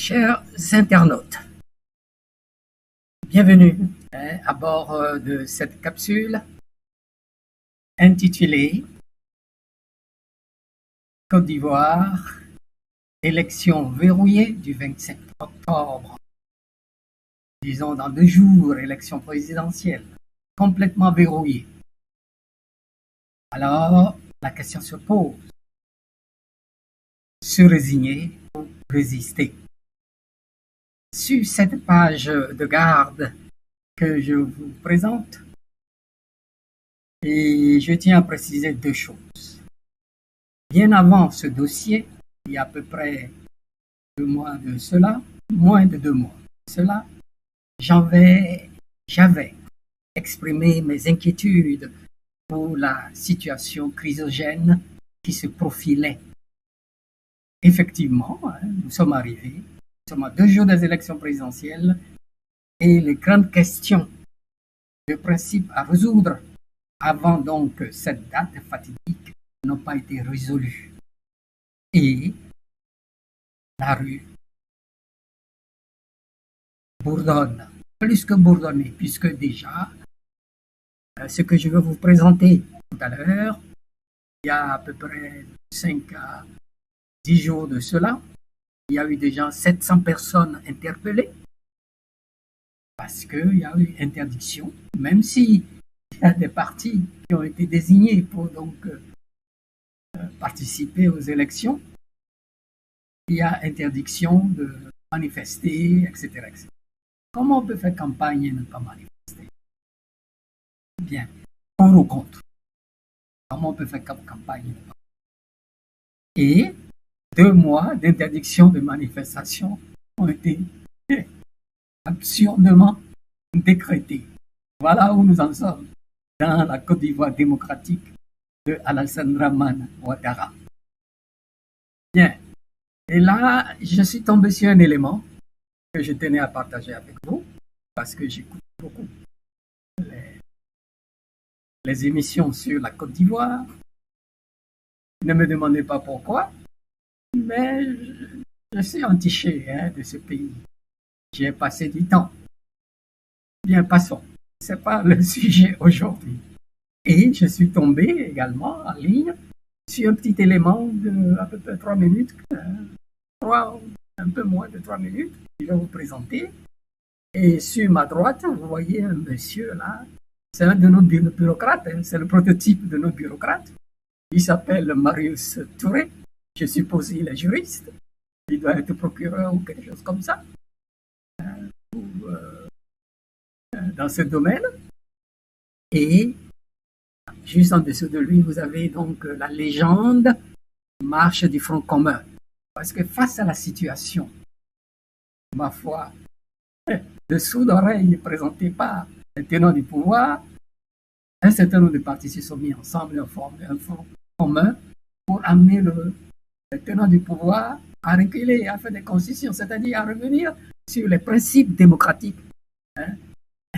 Chers internautes, bienvenue à bord de cette capsule intitulée Côte d'Ivoire, élection verrouillée du 27 octobre. Disons dans 2 jours, élection présidentielle, complètement verrouillée. Alors, la question se pose, se résigner ou résister? Sur cette page de garde que je vous présente, et je tiens à préciser 2 choses. Bien avant ce dossier, il y a à peu près 2 mois de cela, moins de 2 mois de cela, j'avais exprimé mes inquiétudes pour la situation chrysogène qui se profilait. Effectivement, nous sommes arrivés, nous sommes à 2 jours des élections présidentielles et les grandes questions de principe à résoudre avant donc cette date fatidique n'ont pas été résolues. Et la rue bourdonne, plus que bourdonner, puisque déjà, ce que je vais vous présenter tout à l'heure, il y a à peu près 5 à 10 jours de cela, il y a eu déjà 700 personnes interpellées parce qu'il y a eu interdiction, même s'il y a des partis qui ont été désignés pour donc participer aux élections, il y a interdiction de manifester, etc., etc. Comment on peut faire campagne et ne pas manifester? Bien, pour ou contre? Comment on peut faire campagne et ne pas? Et 2 mois d'interdiction de manifestation ont été absurdement décrétés. Voilà où nous en sommes dans la Côte d'Ivoire démocratique de Alassane Dramane Ouattara. Bien. Et là, je suis tombé sur un élément que je tenais à partager avec vous, parce que j'écoute beaucoup les émissions sur la Côte d'Ivoire. Ne me demandez pas pourquoi, mais je suis entiché de ce pays. J'y ai passé du temps. Bien, passons. Ce n'est pas le sujet aujourd'hui. Et je suis tombé également en ligne sur un petit élément de à peu près 3 minutes, un peu moins de 3 minutes, que je vais vous présenter. Et sur ma droite, vous voyez un monsieur là, c'est un de nos bureaucrates, c'est le prototype de nos bureaucrates. Il s'appelle Marius Touré, je suppose qu'il est juriste, il doit être procureur ou quelque chose comme ça, dans ce domaine. Et juste en dessous de lui, vous avez donc la légende Marche du Front commun. Parce que face à la situation, ma foi, de sourdes oreilles présentées par les tenants du pouvoir, un certain nombre de partis se sont mis ensemble et ont formé un front commun pour amener les tenants du pouvoir à reculer, à faire des concessions, c'est-à-dire à revenir sur les principes démocratiques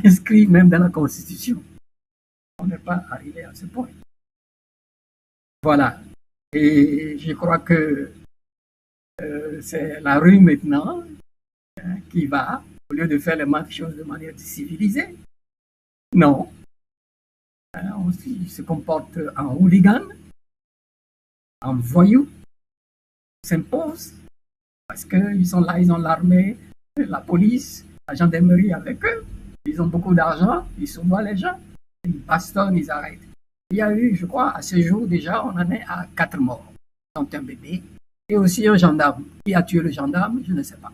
inscrits même dans la Constitution. On n'est pas arrivé à ce point. Voilà. Et je crois que c'est la rue maintenant qui va, au lieu de faire les mêmes choses de manière civilisée. Non. On se comporte en hooligan, en voyou, s'impose, parce qu'ils sont là, ils ont l'armée, la police, la gendarmerie avec eux. Ils ont beaucoup d'argent, ils souvoient les gens, ils bastonnent, ils arrêtent. Il y a eu, je crois, à ce jour déjà, on en est à 4 morts, dont un bébé, et aussi un gendarme. Qui a tué le gendarme, je ne sais pas.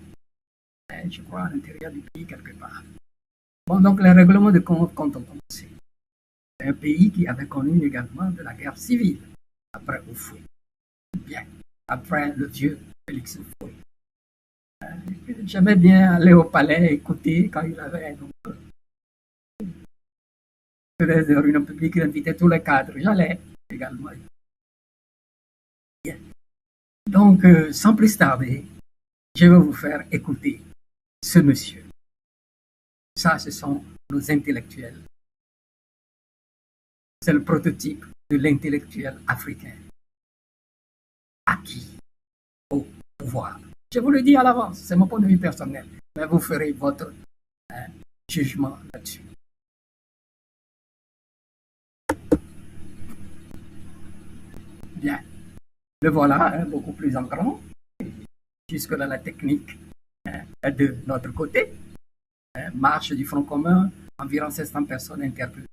Je crois à l'intérieur du pays quelque part. Bon, donc les règlements de compte ont commencé. C'est un pays qui avait connu également de la guerre civile, après Houphouët. Bien, après le vieux Félix Houphouët. J'aimais bien aller au palais écouter quand il avait donc, des réunions publiques, il invitait tous les cadres. J'allais également. Bien. Donc, sans plus tarder, je vais vous faire écouter ce monsieur. Ça, ce sont nos intellectuels. C'est le prototype de l'intellectuel africain acquis au pouvoir Je vous le dis à l'avance, c'est mon point de vue personnel, mais vous ferez votre jugement là-dessus. Bien, le voilà, beaucoup plus en grand. Jusque-là, la technique est de notre côté. Marche du Front commun, environ 700 personnes interpellées.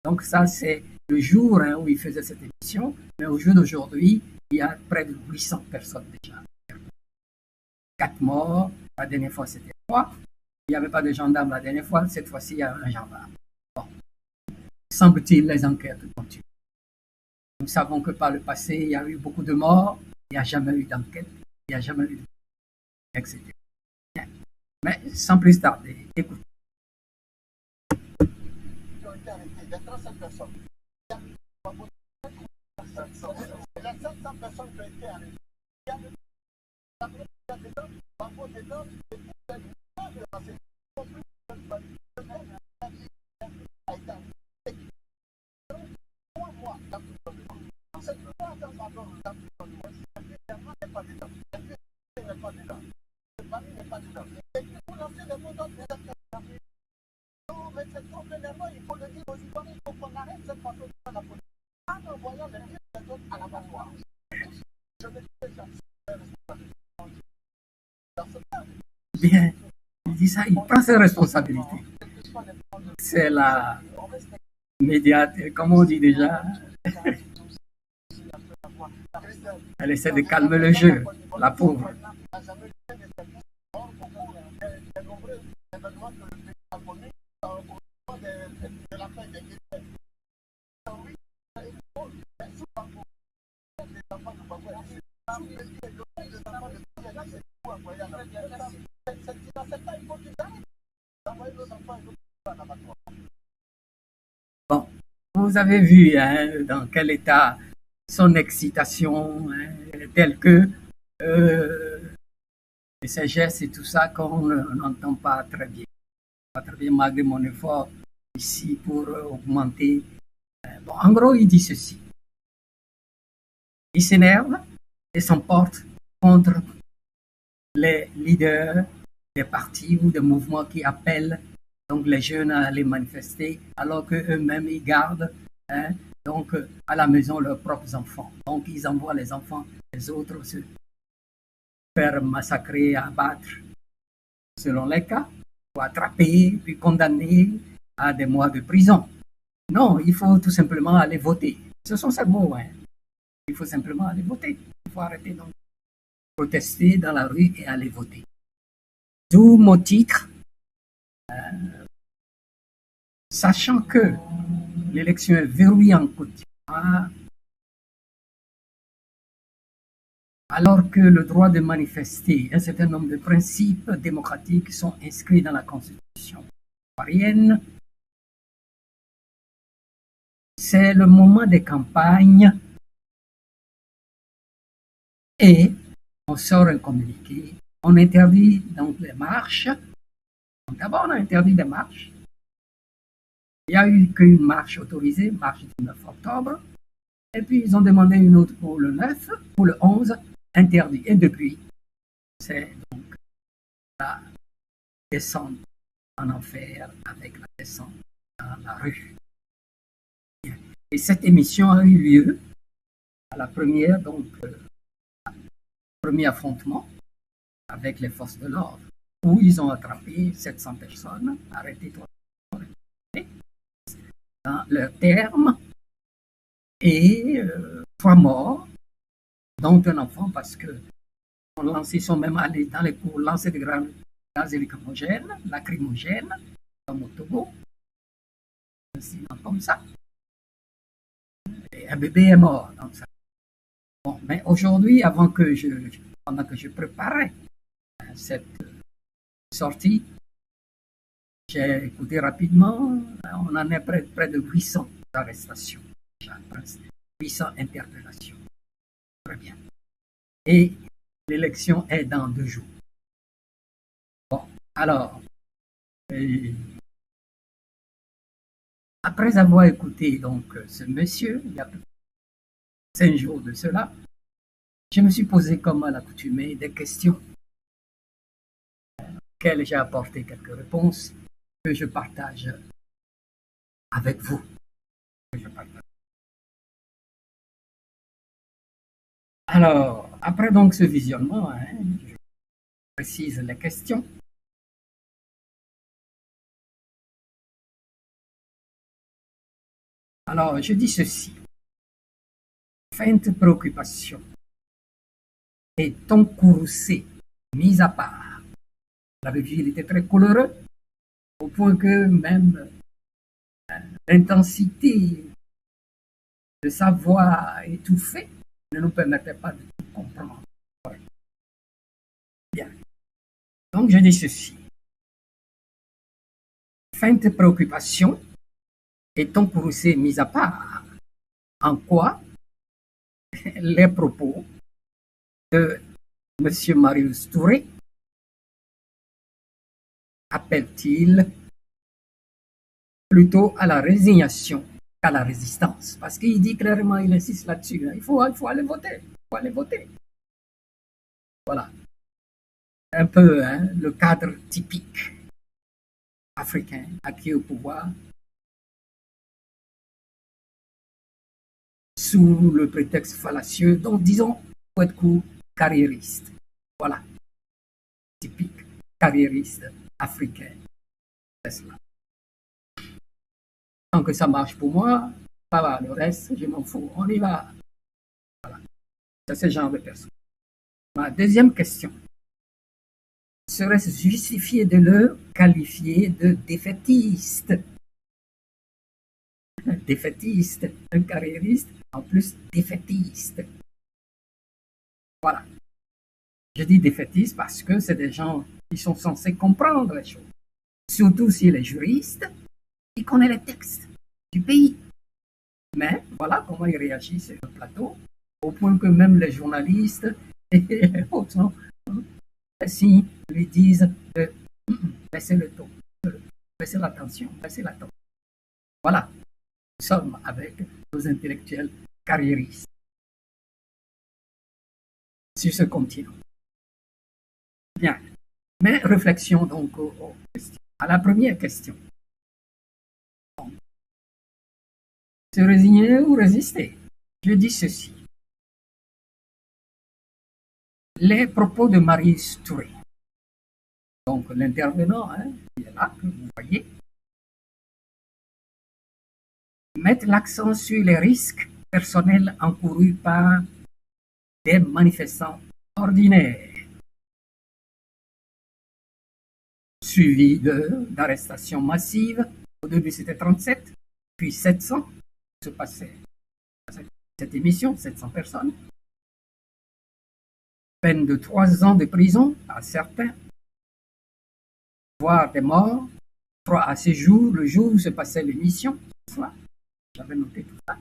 Donc ça, c'est le jour où il faisait cette émission, mais au jour d'aujourd'hui, il y a près de 800 personnes déjà. 4 morts, la dernière fois c'était 3. Il n'y avait pas de gendarme la dernière fois, cette fois-ci il y a un gendarme. Bon. Semble-t-il, les enquêtes continuent. Nous savons que par le passé, il y a eu beaucoup de morts, il n'y a jamais eu d'enquête, il n'y a jamais eu de... etc. Bien. Mais sans plus tarder, écoutez. Il y a 35 personnes. Il y a 700 personnes qui ont été arrêtées. Il y a des hommes, des hommes, il faut le dire aux Ivoiriens, il faut qu'on arrête cette façon de faire la politique en envoyant les pieds des autres à l'abattoir. Bien, il dit ça, il prend ses responsabilités. C'est la médiate, comme on dit déjà. Elle essaie de calmer le jeu, la pauvre. Bon, vous avez vu dans quel état son excitation, telle que ses gestes et tout ça qu'on n'entend pas très bien. Pas très bien malgré mon effort ici pour augmenter. Bon, en gros, il dit ceci. Il s'énerve et s'emporte contre les leaders des partis ou des mouvements qui appellent donc les jeunes à aller manifester, alors qu'eux-mêmes, ils gardent donc à la maison leurs propres enfants. Donc, ils envoient les enfants des autres se faire massacrer, abattre, selon les cas, ou attraper, puis condamner à des mois de prison. Non, il faut tout simplement aller voter. Ce sont ces mots. Il faut simplement aller voter. Il faut arrêter donc protester dans la rue et aller voter. D'où mon titre, sachant que l'élection est verrouillée en Côte d'Ivoire, alors que le droit de manifester, un certain nombre de principes démocratiques sont inscrits dans la Constitution ivoirienne, c'est le moment des campagnes et on sort un communiqué. On interdit donc les marches. D'abord, on a interdit les marches. Il n'y a eu qu'une marche autorisée, marche du 9 octobre. Et puis, ils ont demandé une autre pour le 9, pour le 11, interdit. Et depuis, c'est donc la descente en enfer avec la descente dans la rue. Et cette émission a eu lieu à la première, donc, premier affrontement avec les forces de l'ordre, où ils ont attrapé 700 personnes, arrêté dans leur terme, et 3 morts, dont un enfant, parce que ils sont même allés dans les cours lancer des gaz lacrymogènes, comme au Togo, comme ça. Et un bébé est mort. Donc ça. Bon, mais aujourd'hui, pendant que je préparais cette sortie, j'ai écouté rapidement, on en est près de 800 arrestations, 800 interpellations. Très bien. Et l'élection est dans 2 jours. Bon, alors, après avoir écouté donc ce monsieur, il y a 5 jours de cela, je me suis posé comme à l'accoutumée des questions. auxquelles j'ai apporté quelques réponses que je partage avec vous. Alors, après donc ce visionnement, je précise les questions. Alors, je dis ceci. Feinte préoccupation et ton courroucé mis à part. Vous l'avez vu, il était très coloreux, au point que même l'intensité de sa voix étouffée ne nous permettait pas de tout comprendre. Bien. Donc, je dis ceci. Feinte préoccupation et ton courroucé mis à part. En quoi les propos de M. Marius Touré appellent-ils plutôt à la résignation qu'à la résistance? Parce qu'il dit clairement, il insiste là-dessus, il faut aller voter, il faut aller voter. Voilà. Un peu le cadre typique africain acquis au pouvoir sous le prétexte fallacieux, donc disons, pour être court, carriériste. Voilà. Typique carriériste africain. C'est cela. Tant que ça marche pour moi, ça va, le reste, je m'en fous. On y va. Voilà. C'est ce genre de personne. Ma deuxième question. Serait-ce justifié de le qualifier de défaitiste? Défaitiste, un carriériste, en plus défaitiste. Voilà. Je dis défaitiste parce que c'est des gens qui sont censés comprendre les choses. Surtout s'il est juriste, il connaît les textes du pays. Mais voilà comment il réagit sur le plateau, au point que même les journalistes et autres si lui disent de baisser le ton, baisser l'attention, baisser la ton. Voilà, nous sommes avec nos intellectuels carriéristes sur ce continent. Bien, mais réflexion donc aux questions. À la première question. Se résigner ou résister? Je dis ceci. Les propos de Marius Touré, donc l'intervenant, qui est là, que vous voyez, mettent l'accent sur les risques personnels encourus par des manifestants ordinaires, suivis d'arrestations massives. Au début, c'était 37, puis 700. Se passait cette émission, 700 personnes. Peine de 3 ans de prison à certains, voire des morts, 3 à 6 jours, le jour où se passait l'émission. J'avais noté tout ça.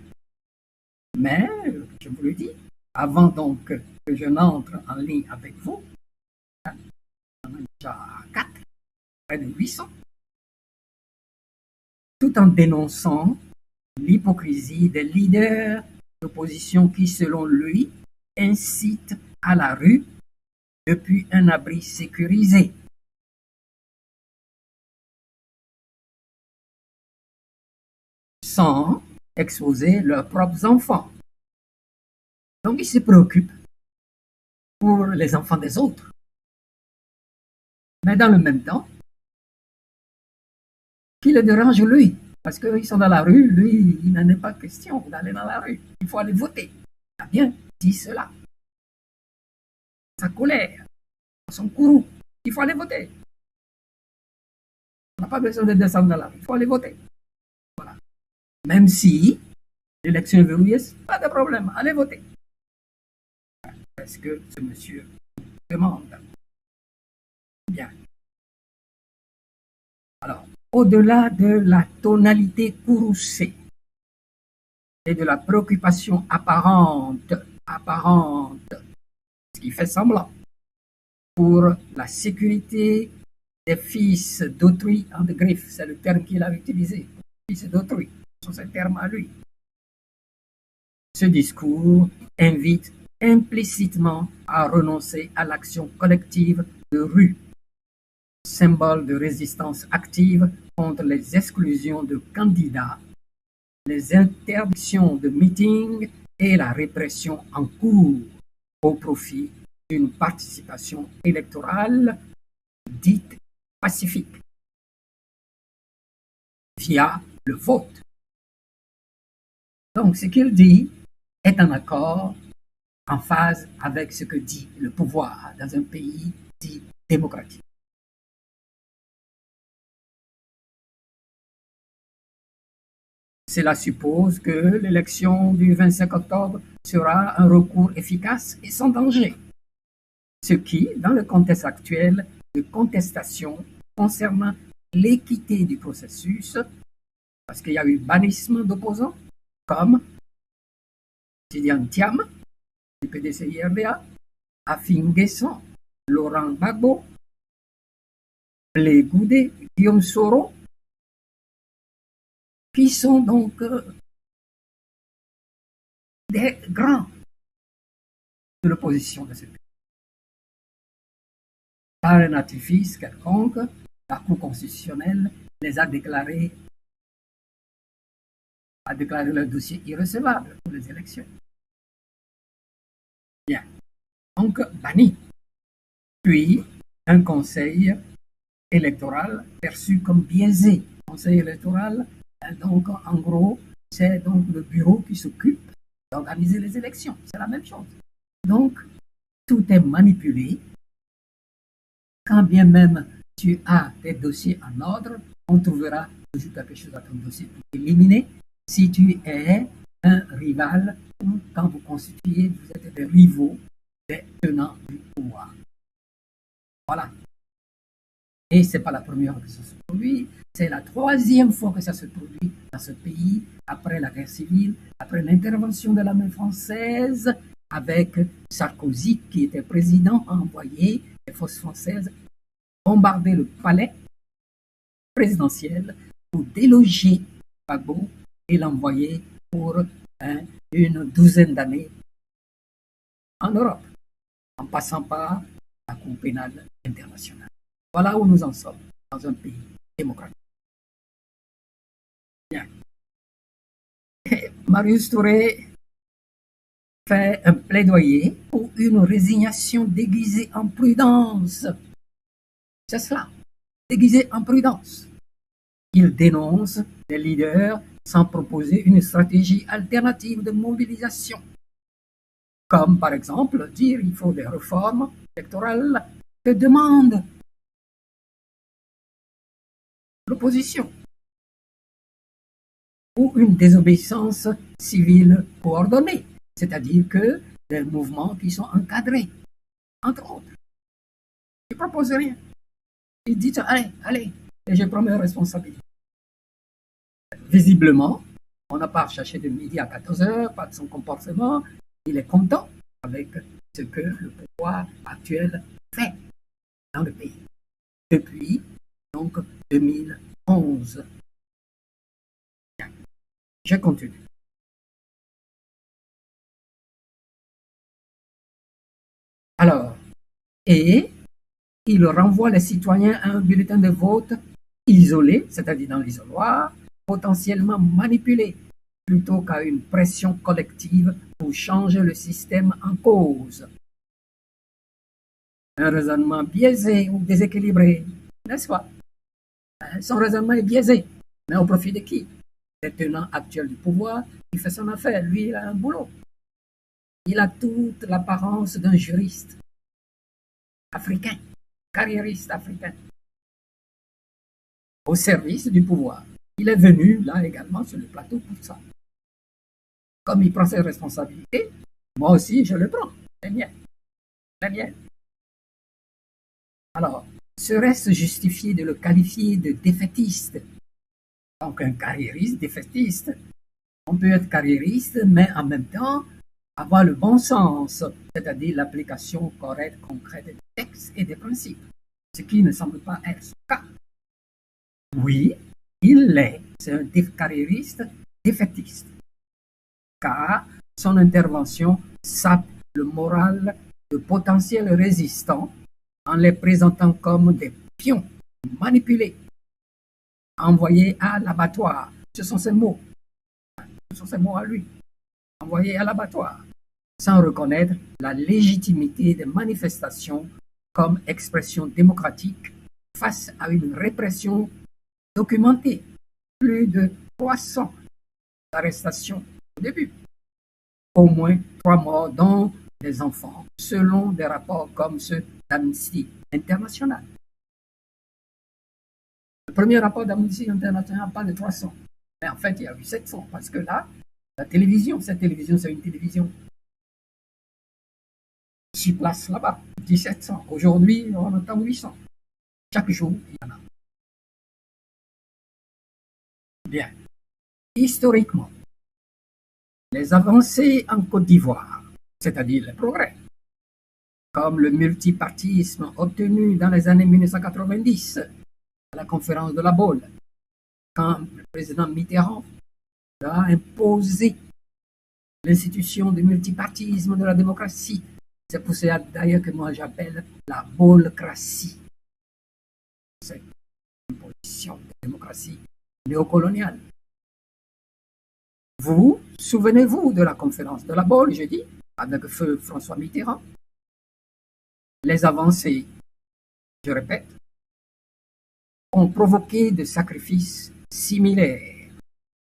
Mais, je vous le dis, avant donc que je n'entre en ligne avec vous, on en a déjà 4, près de 800, tout en dénonçant l'hypocrisie des leaders d'opposition qui, selon lui, incitent à la rue depuis un abri sécurisé. Sans exposer leurs propres enfants. Donc, ils se préoccupent pour les enfants des autres. Mais dans le même temps, qui le dérange lui? Parce qu'ils sont dans la rue, lui, il n'en est pas question d'aller dans la rue. Il faut aller voter. Il a bien dit cela. Sa colère, son courroux, il faut aller voter. On n'a pas besoin de descendre dans la rue, il faut aller voter. Voilà. Même si l'élection est verrouillée, pas de problème, allez voter. Est-ce que ce monsieur demande? Bien. Alors, au-delà de la tonalité courroucée et de la préoccupation apparente, ce qui fait semblant, pour la sécurité des fils d'autrui, en de griffes, c'est le terme qu'il a utilisé, fils d'autrui, c'est un terme à lui. Ce discours invite implicitement à renoncer à l'action collective de rue, symbole de résistance active contre les exclusions de candidats, les interdictions de meetings et la répression en cours au profit d'une participation électorale dite pacifique via le vote. Donc, ce qu'il dit est en accord, en phase avec ce que dit le pouvoir dans un pays dit démocratique. Cela suppose que l'élection du 25 octobre sera un recours efficace et sans danger, ce qui, dans le contexte actuel de contestation concernant l'équité du processus, parce qu'il y a eu bannissement d'opposants, comme Tidiane Thiam, du PDC-IRDA, Afin Guesson, Laurent Gbagbo, Blé Goudé, Guillaume Soro, qui sont donc des grands de l'opposition de ce pays. Par un artifice quelconque, la Cour constitutionnelle les a déclaré leur dossier irrecevable pour les élections. Bien. Donc, banni. Puis, un conseil électoral perçu comme biaisé. Conseil électoral, donc, en gros, c'est donc le bureau qui s'occupe d'organiser les élections. C'est la même chose. Donc, tout est manipulé. Quand bien même tu as des dossiers en ordre, on trouvera toujours quelque chose à ton dossier pour éliminer. Si tu es un rival, ou quand vous constituez, vous êtes des rivaux, des tenants du pouvoir. Voilà. Et ce n'est pas la première fois que ça se produit, c'est la troisième fois que ça se produit dans ce pays, après la guerre civile, après l'intervention de l'armée française, avec Sarkozy, qui était président, a envoyé les forces françaises bombarder le palais présidentiel pour déloger Gbagbo et l'envoyer pour une douzaine d'années en Europe, en passant par la Cour pénale internationale. Voilà où nous en sommes, dans un pays démocratique. Bien. Et Marius Touré fait un plaidoyer pour une résignation déguisée en prudence. C'est cela, déguisée en prudence. Il dénonce les leaders sans proposer une stratégie alternative de mobilisation, comme par exemple dire qu'il faut des réformes électorales que demande l'opposition, ou une désobéissance civile coordonnée, c'est-à-dire que des mouvements qui sont encadrés, entre autres. Il ne propose rien. Il dit, allez, et je prends mes responsabilités. Visiblement, on n'a pas cherché de midi à 14h, pas de son comportement. Il est content avec ce que le pouvoir actuel fait dans le pays depuis donc 2011. Je continue. Alors, et il renvoie les citoyens à un bulletin de vote isolé, c'est-à-dire dans l'isoloir, potentiellement manipulé, plutôt qu'à une pression collective pour changer le système en cause. Un raisonnement biaisé ou déséquilibré, n'est-ce pas? Son raisonnement est biaisé, mais au profit de qui? Le tenant actuel du pouvoir, il fait son affaire, lui il a un boulot. Il a toute l'apparence d'un juriste africain, carriériste africain, au service du pouvoir. Il est venu là également sur le plateau pour ça. Comme il prend ses responsabilités, moi aussi je le prends, les miennes. Alors, serait-ce justifié de le qualifier de défaitiste? Donc un carriériste défaitiste. On peut être carriériste, mais en même temps avoir le bon sens, c'est-à-dire l'application correcte, concrète des textes et des principes, ce qui ne semble pas être son cas. Oui, il l'est, c'est un carriériste défaitiste, car son intervention sape le moral de potentiels résistants en les présentant comme des pions manipulés, envoyés à l'abattoir. Ce sont ses mots. Ce sont ses mots à lui. Envoyés à l'abattoir, sans reconnaître la légitimité des manifestations comme expression démocratique face à une répression documentée. Plus de 300 arrestations au début. Au moins 3 morts, dont des enfants, selon des rapports comme ceux d'Amnesty International. Le premier rapport d'Amnesty International parle de 300. Mais en fait, il y a eu 700, parce que là, la télévision, cette télévision, c'est une télévision sur place là-bas, 1700. Aujourd'hui, on entend 800. Chaque jour, il y en a. Bien. Historiquement, les avancées en Côte d'Ivoire, c'est-à-dire les progrès, comme le multipartisme obtenu dans les années 1990 à la conférence de la Baule, quand le président Mitterrand a imposé l'institution du multipartisme de la démocratie. C'est pour ça d'ailleurs que moi j'appelle la Baulcratie. C'est une position de démocratie néocoloniale. Vous, souvenez-vous de la conférence de la Baule, je dis, avec feu François Mitterrand. Les avancées, je répète, ont provoqué des sacrifices similaires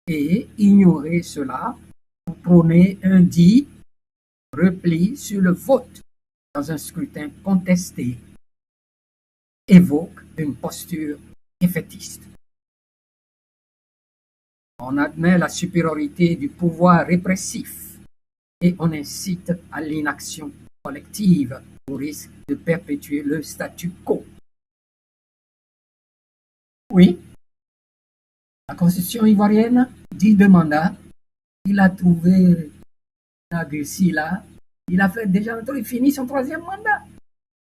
et ignorer cela pour prôner un dit repli sur le vote dans un scrutin contesté évoque une posture défaitiste. On admet la supériorité du pouvoir répressif et on incite à l'inaction collective au risque de perpétuer le statu quo. Oui, la constitution ivoirienne dit 2 mandats. Il a trouvé Nagusi là. Il a fait déjà, il finit son 3e mandat.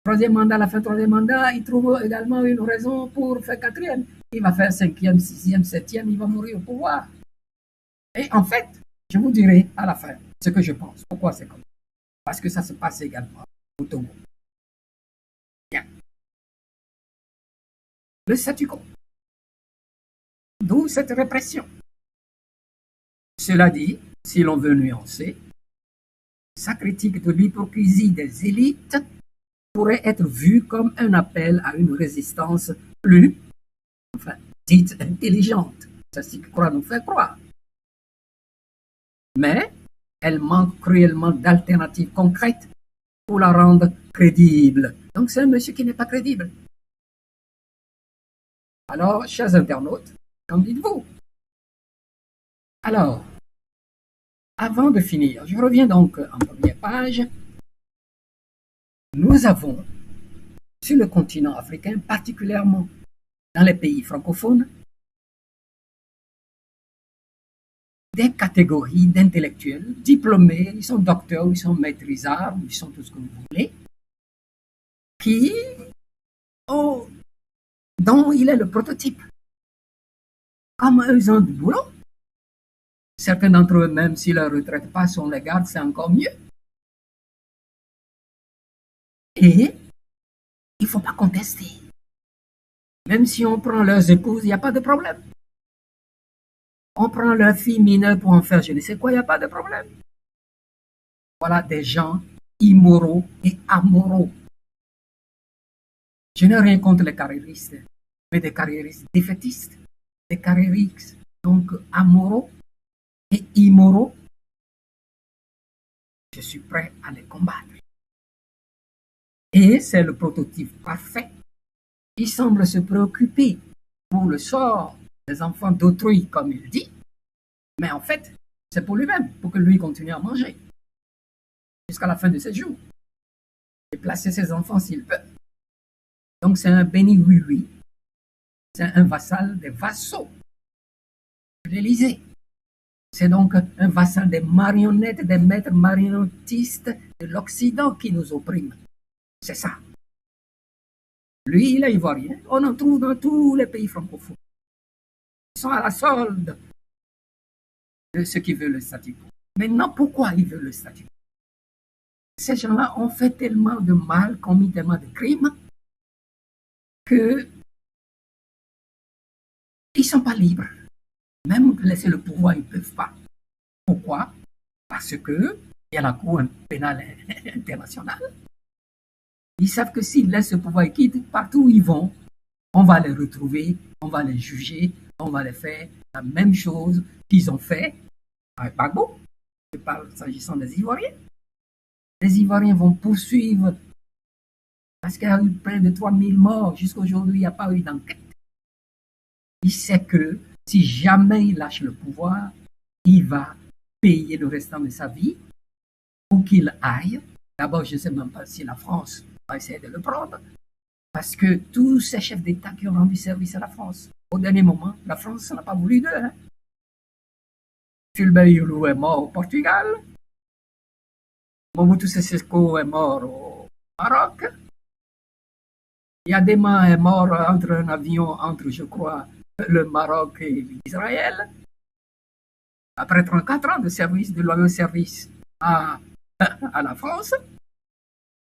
3e mandat, à la fin 3e mandat, il trouve également une raison pour faire 4e. Il va faire 5e, 6e, 7e, il va mourir au pouvoir. Et en fait, je vous dirai à la fin ce que je pense. Pourquoi c'est comme ça? Parce que ça se passe également au Togo. Bien. Le statu quo. D'où cette répression. Cela dit, si l'on veut nuancer, sa critique de l'hypocrisie des élites pourrait être vue comme un appel à une résistance plus, dite intelligente. C'est ce qu'il croit nous faire croire. Mais elle manque cruellement d'alternatives concrètes pour la rendre crédible. Donc c'est un monsieur qui n'est pas crédible. Alors, chers internautes, qu'en dites-vous? Alors, avant de finir, je reviens donc en première page. Nous avons, sur le continent africain, particulièrement dans les pays francophones, des catégories d'intellectuels diplômés, ils sont docteurs, ils sont maîtrisards, ils sont tout ce que vous voulez, dont il est le prototype. Comme ils ont du boulot, certains d'entre eux, même si leur retraite passe, on les garde, c'est encore mieux. Et il ne faut pas contester. Même si on prend leurs épouses, il n'y a pas de problème. On prend leurs filles mineures pour en faire je ne sais quoi, il n'y a pas de problème. Voilà des gens immoraux et amoraux. Je n'ai rien contre les carriéristes, mais des carriéristes défaitistes, des carriéristes donc amoraux et immoraux. Je suis prêt à les combattre. Et c'est le prototype parfait. Il semble se préoccuper pour le sort des enfants d'autrui, comme il dit, mais en fait, c'est pour lui-même, pour que lui continue à manger jusqu'à la fin de ses jours et placer ses enfants s'il peut. Donc c'est un béni oui-oui, c'est un vassal des vassaux de l'Élysée. C'est donc un vassal des marionnettes, des maîtres marionnettistes de l'Occident qui nous oppriment. C'est ça. Lui, il est ivoirien. On en trouve dans tous les pays francophones. Ils sont à la solde de ceux qui veulent le statu quo. Maintenant, pourquoi ils veulent le statu quo? Ces gens-là ont fait tellement de mal, commis tellement de crimes, que Ils ne sont pas libres. Même laisser le pouvoir, ils ne peuvent pas. Pourquoi? Parce que il y a la Cour pénale internationale. Ils savent que s'ils laissent le pouvoir et quittent, partout où ils vont, on va les retrouver, on va les juger, on va les faire la même chose qu'ils ont fait avec Gbagbo. Je parle s'agissant des Ivoiriens. Les Ivoiriens vont poursuivre parce qu'il y a eu près de 3000 morts. Jusqu'à aujourd'hui, il n'y a pas eu d'enquête. Il sait que si jamais il lâche le pouvoir, il va payer le restant de sa vie où qu'il aille. D'abord, je ne sais même pas si la France va essayer de le prendre, parce que tous ces chefs d'État qui ont rendu service à la France, au dernier moment, la France n'a pas voulu d'eux. Hein. Fulbert Yulu est mort au Portugal, Mobutu Sese Seko est mort au Maroc, Yadema est mort entre un avion entre, je crois, le Maroc et Israël. Après 34 ans de service, de loyaux service à la France,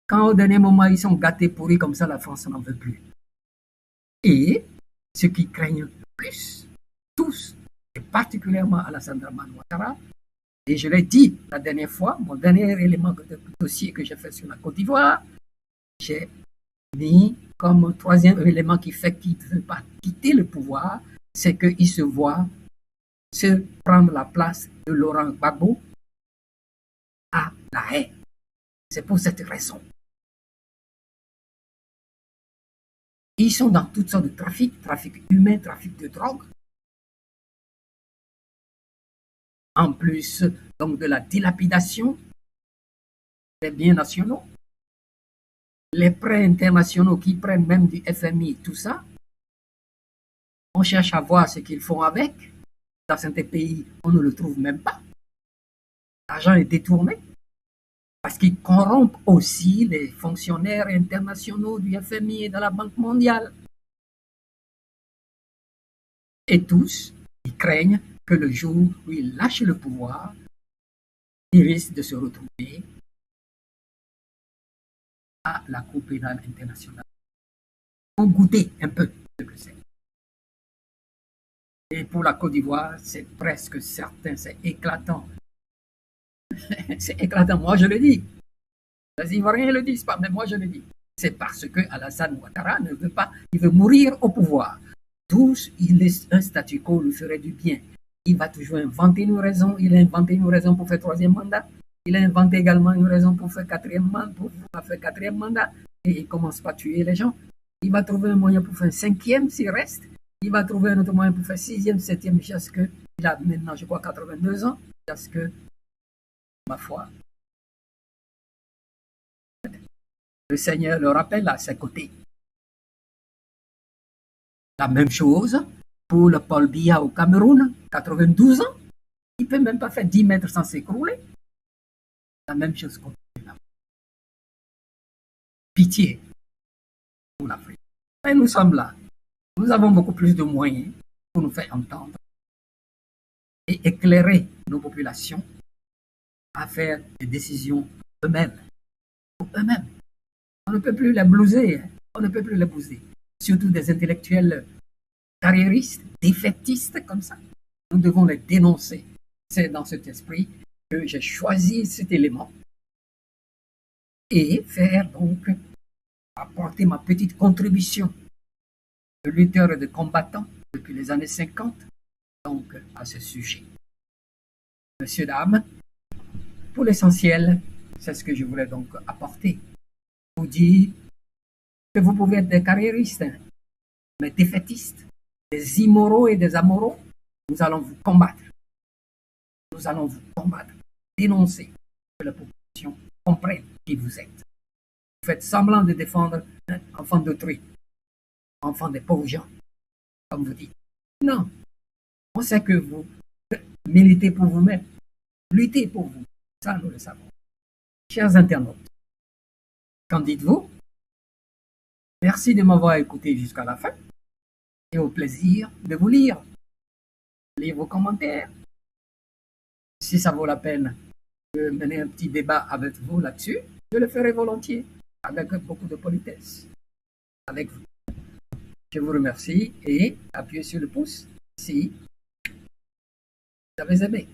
quand au dernier moment ils sont gâtés pourris comme ça, la France n'en veut plus. Et ceux qui craignent le plus, tous, et particulièrement Alassane Dramane Ouattara, et je l'ai dit la dernière fois, mon dernier élément de dossier que j'ai fait sur la Côte d'Ivoire, j'ai mis comme troisième élément qui fait qu'il ne veut pas quitter le pouvoir, c'est qu'il se voit se prendre la place de Laurent Gbagbo à La Haye. C'est pour cette raison. Ils sont dans toutes sortes de trafic humain, trafic de drogue. En plus, donc, de la dilapidation des biens nationaux, les prêts internationaux qui prennent même du FMI, tout ça. On cherche à voir ce qu'ils font avec. Dans certains pays, on ne le trouve même pas. L'argent est détourné parce qu'ils corrompent aussi les fonctionnaires internationaux du FMI et de la Banque mondiale. Et tous, ils craignent que le jour où ils lâchent le pouvoir, ils risquent de se retrouver à la Cour pénale internationale pour goûter un peu ce que c'est. Et pour la Côte d'Ivoire, c'est presque certain, c'est éclatant. C'est éclatant, moi je le dis. Les Ivoiriens ne le disent pas, mais moi je le dis. C'est parce que Alassane Ouattara ne veut pas, il veut mourir au pouvoir. Tous, un statu quo lui ferait du bien. Il va toujours inventer une raison. Il a inventé une raison pour faire troisième mandat. Il a inventé également une raison pour faire quatrième mandat. Et il commence pas à tuer les gens. Il va trouver un moyen pour faire un cinquième s'il reste. Il va trouver un autre moyen pour faire sixième, septième, jusqu'à que il a maintenant, je crois, 82 ans. Jusqu'à que, ma foi, le Seigneur le rappelle à ses côtés. La même chose pour le Paul Biya au Cameroun, 92 ans. Il ne peut même pas faire 10 mètres sans s'écrouler. La même chose qu'on fait là. Pitié pour l'Afrique. Mais nous sommes là. Nous avons beaucoup plus de moyens pour nous faire entendre et éclairer nos populations à faire des décisions eux-mêmes. Pour eux-mêmes. On ne peut plus les blouser. On ne peut plus les blouser. Surtout des intellectuels carriéristes, défaitistes comme ça. Nous devons les dénoncer. C'est dans cet esprit que j'ai choisi cet élément et faire donc apporter ma petite contribution de lutteur et de combattant depuis les années 50 donc à ce sujet. Messieurs, dames, pour l'essentiel, c'est ce que je voulais donc apporter. Vous dire que vous pouvez être des carriéristes, mais défaitistes, des immoraux et des amoraux, nous allons vous combattre. Nous allons vous combattre, dénoncer, que la population comprenne qui vous êtes. Vous faites semblant de défendre un enfant d'autrui, enfant des pauvres gens, comme vous dites. Non, on sait que vous militez pour vous-même, luttez pour vous. Ça, nous le savons. Chers internautes, qu'en dites-vous? Merci de m'avoir écouté jusqu'à la fin et au plaisir de vous lire. Lire vos commentaires. Si ça vaut la peine de mener un petit débat avec vous là-dessus, je le ferai volontiers, avec beaucoup de politesse, avec vous. Je vous remercie et appuyez sur le pouce si vous avez aimé.